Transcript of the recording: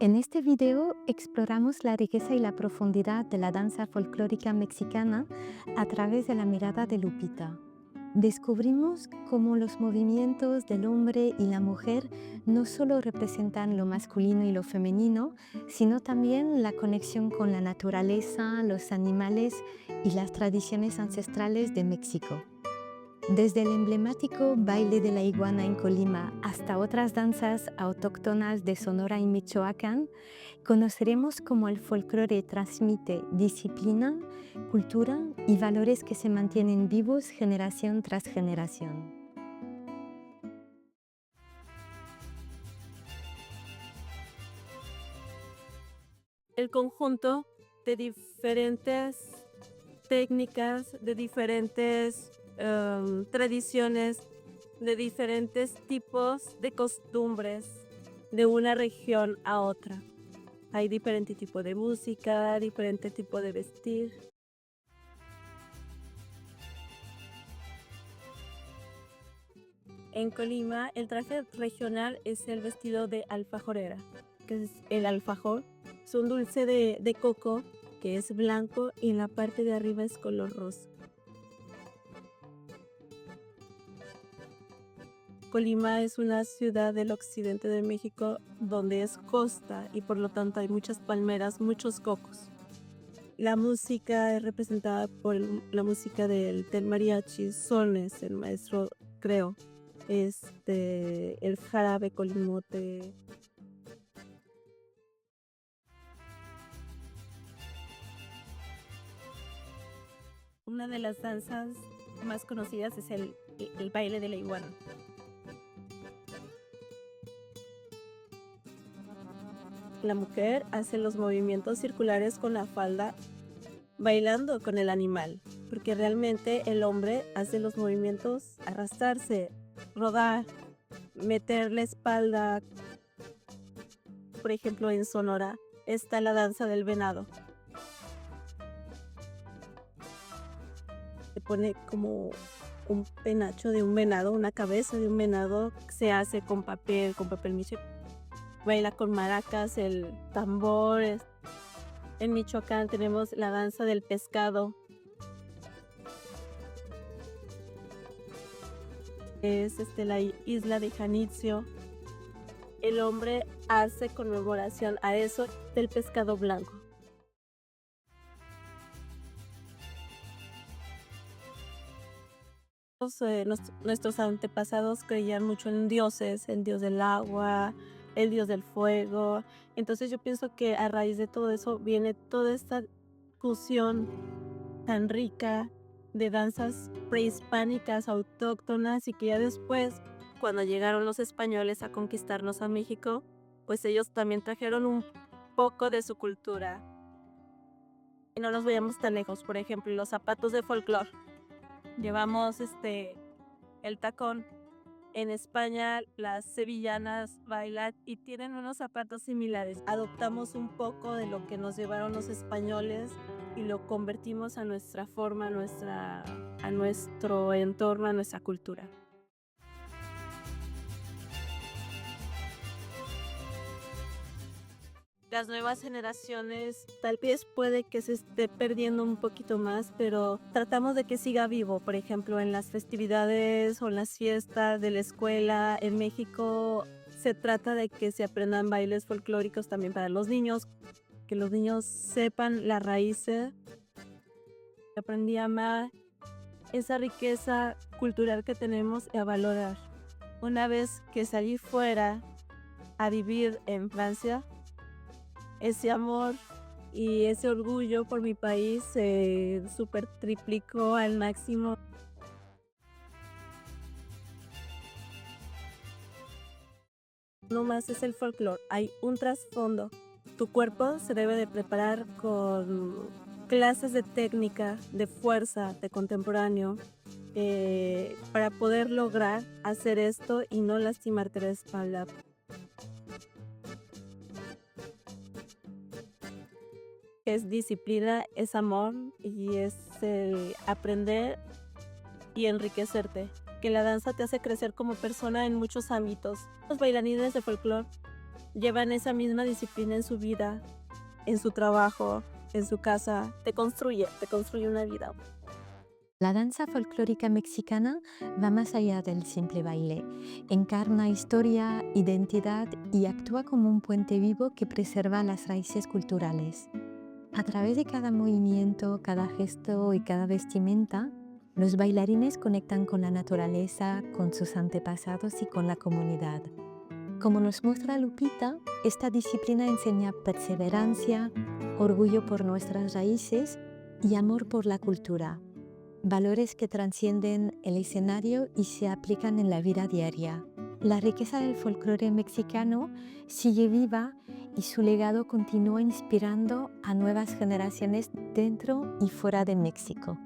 En este video exploramos la riqueza y la profundidad de la danza folclórica mexicana a través de la mirada de Lupita. Descubrimos cómo los movimientos del hombre y la mujer no solo representan lo masculino y lo femenino, sino también la conexión con la naturaleza, los animales y las tradiciones ancestrales de México. Desde el emblemático baile de la iguana en Colima hasta otras danzas autóctonas de Sonora y Michoacán, conoceremos cómo el folclore transmite disciplina, cultura y valores que se mantienen vivos generación tras generación. El conjunto de diferentes técnicas, de diferentes tradiciones, de diferentes tipos de costumbres de una región a otra. Hay diferente tipo de música, diferente tipo de vestir. En Colima, el traje regional es el vestido de alfajorera, que es el alfajor. Es un dulce de coco que es blanco y en la parte de arriba es color rosa. Colima es una ciudad del occidente de México donde es costa y por lo tanto hay muchas palmeras, muchos cocos. La música es representada por la música del mariachi, sones, el maestro creo, el jarabe colimote. Una de las danzas más conocidas es el baile de la iguana. La mujer hace los movimientos circulares con la falda bailando con el animal, porque realmente el hombre hace los movimientos arrastrarse, rodar, meter la espalda. Por ejemplo, en Sonora está la danza del venado. Se pone como un penacho de un venado, una cabeza de un venado, se hace con papel miche. Baila con maracas, el tambor. En Michoacán tenemos la danza del pescado. Es la isla de Janitzio. El hombre hace conmemoración a eso del pescado blanco. Nuestros antepasados creían mucho en dioses, el dios del agua, el dios del fuego. Entonces yo pienso que a raíz de todo eso viene toda esta fusión tan rica de danzas prehispánicas, autóctonas, y que ya después, cuando llegaron los españoles a conquistarnos a México, pues ellos también trajeron un poco de su cultura. Y no nos vayamos tan lejos, por ejemplo, los zapatos de folclore. Llevamos el tacón. En España las sevillanas bailan y tienen unos zapatos similares. Adoptamos un poco de lo que nos llevaron los españoles y lo convertimos a nuestra forma, a nuestro entorno, a nuestra cultura. Las nuevas generaciones tal vez puede que se esté perdiendo un poquito más, pero tratamos de que siga vivo. Por ejemplo, en las festividades o en las fiestas de la escuela en México se trata de que se aprendan bailes folclóricos también para los niños, que los niños sepan las raíces. Aprendí a amar esa riqueza cultural que tenemos y a valorar. Una vez que salí fuera a vivir en Francia, ese amor y ese orgullo por mi país se super triplicó al máximo. No más es el folclore, hay un trasfondo. Tu cuerpo se debe de preparar con clases de técnica, de fuerza, de contemporáneo, para poder lograr hacer esto y no lastimarte la espalda. Es disciplina, es amor y es aprender y enriquecerte. Que la danza te hace crecer como persona en muchos ámbitos. Los bailarines de folclore llevan esa misma disciplina en su vida, en su trabajo, en su casa, te construye una vida. La danza folclórica mexicana va más allá del simple baile. Encarna historia, identidad y actúa como un puente vivo que preserva las raíces culturales. A través de cada movimiento, cada gesto y cada vestimenta, los bailarines conectan con la naturaleza, con sus antepasados y con la comunidad. Como nos muestra Lupita, esta disciplina enseña perseverancia, orgullo por nuestras raíces y amor por la cultura, valores que trascienden el escenario y se aplican en la vida diaria. La riqueza del folclore mexicano sigue viva y su legado continúa inspirando a nuevas generaciones dentro y fuera de México.